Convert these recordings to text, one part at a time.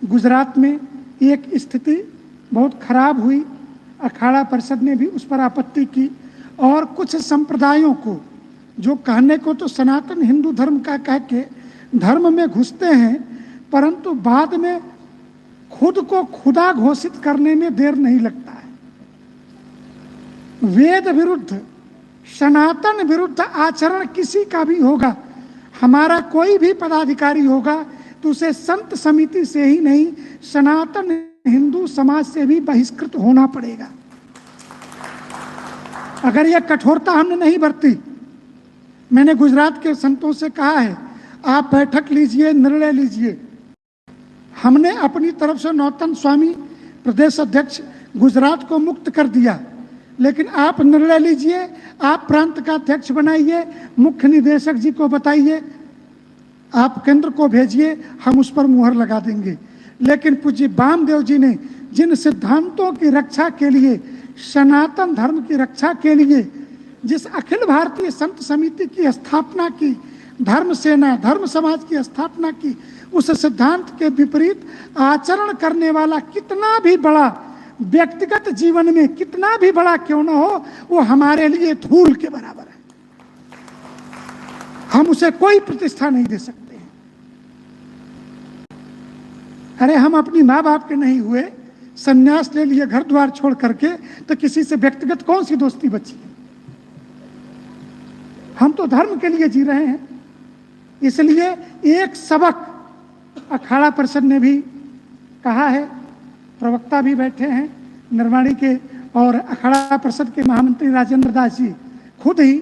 गुजरात में एक स्थिति बहुत खराब हुई। अखाड़ा परिषद ने भी उस पर आपत्ति की और कुछ संप्रदायों को जो कहने को तो सनातन हिंदू धर्म का कह के धर्म में घुसते हैं, परंतु बाद में खुद को खुदा घोषित करने में देर नहीं लगता है। वेद विरुद्ध, सनातन विरुद्ध आचरण किसी का भी होगा, हमारा कोई भी पदाधिकारी होगा तो उसे संत समिति से ही नहीं, सनातन हिंदू समाज से भी बहिष्कृत होना पड़ेगा। अगर यह कठोरता हमने नहीं बरती, मैंने गुजरात के संतों से कहा है आप बैठक लीजिए, निर्णय लीजिए। हमने अपनी तरफ से नौतन स्वामी प्रदेश अध्यक्ष गुजरात को मुक्त कर दिया, लेकिन आप निर्णय लीजिए, आप प्रांत का अध्यक्ष बनाइए, मुख्य निदेशक जी को बताइए, आप केंद्र को भेजिए, हम उस पर मुहर लगा देंगे। लेकिन पूज्य वामदेव जी ने जिन सिद्धांतों की रक्षा के लिए, सनातन धर्म की रक्षा के लिए जिस अखिल भारतीय संत समिति की स्थापना की, धर्म सेना, धर्म समाज की स्थापना की, उस सिद्धांत के विपरीत आचरण करने वाला कितना भी बड़ा, व्यक्तिगत जीवन में कितना भी बड़ा क्यों न हो, वो हमारे लिए धूल के बराबर है। हम उसे कोई प्रतिष्ठा नहीं दे सकते हैं। अरे हम अपनी माँ बाप के नहीं हुए, संन्यास ले लिए घर द्वार छोड़ करके, तो किसी से व्यक्तिगत कौन सी दोस्ती बची है? हम तो धर्म के लिए जी रहे हैं। इसलिए एक सबक अखाड़ा परिषद ने भी कहा है, प्रवक्ता भी बैठे हैं निर्वाणी के, और अखाड़ा परिषद के महामंत्री राजेंद्र दास जी खुद ही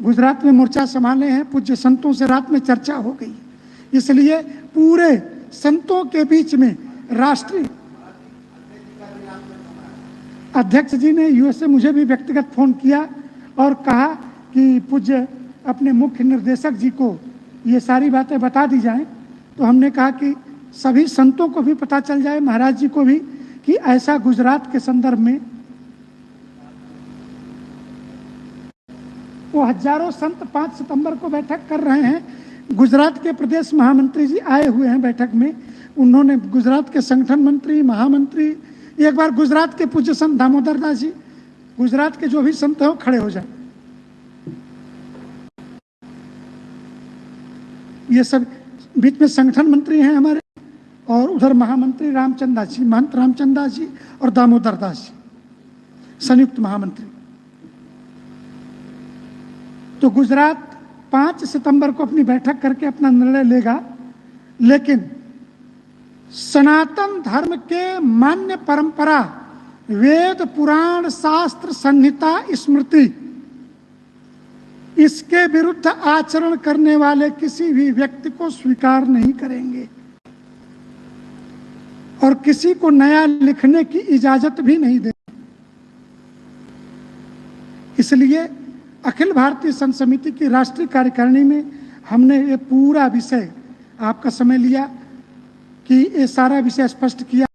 गुजरात में मोर्चा संभाले हैं। पूज्य संतों से रात में चर्चा हो गई, इसलिए पूरे संतों के बीच में राष्ट्रीय अध्यक्ष जी ने यूएसए मुझे भी व्यक्तिगत फोन किया और कहा कि पूज्य अपने मुख्य निर्देशक जी को ये सारी बातें बता दी जाएं। तो हमने कहा कि सभी संतों को भी पता चल जाए, महाराज जी को भी, कि ऐसा गुजरात के संदर्भ में वो हजारों संत 5 सितंबर को बैठक कर रहे हैं। गुजरात के प्रदेश महामंत्री जी आए हुए हैं बैठक में। उन्होंने गुजरात के संगठन मंत्री, महामंत्री, एक बार गुजरात के पूज्य संत दामोदर दास जी, गुजरात के जो भी संत हैं वो खड़े हो जाए। ये सब बीच में संगठन मंत्री हैं हमारे, और उधर महामंत्री रामचंद्र दास जी, महंत रामचंद्र दास जी और दामोदर दास जी, संयुक्त महामंत्री। तो गुजरात 5 सितंबर को अपनी बैठक करके अपना निर्णय लेगा, लेकिन सनातन धर्म के मान्य परंपरा, वेद पुराण शास्त्र संहिता स्मृति, इसके विरुद्ध आचरण करने वाले किसी भी व्यक्ति को स्वीकार नहीं करेंगे और किसी को नया लिखने की इजाजत भी नहीं देंगे। इसलिए अखिल भारतीय संत समिति की राष्ट्रीय कार्यकारिणी में हमने ये पूरा विषय, आपका समय लिया कि ये सारा विषय स्पष्ट किया।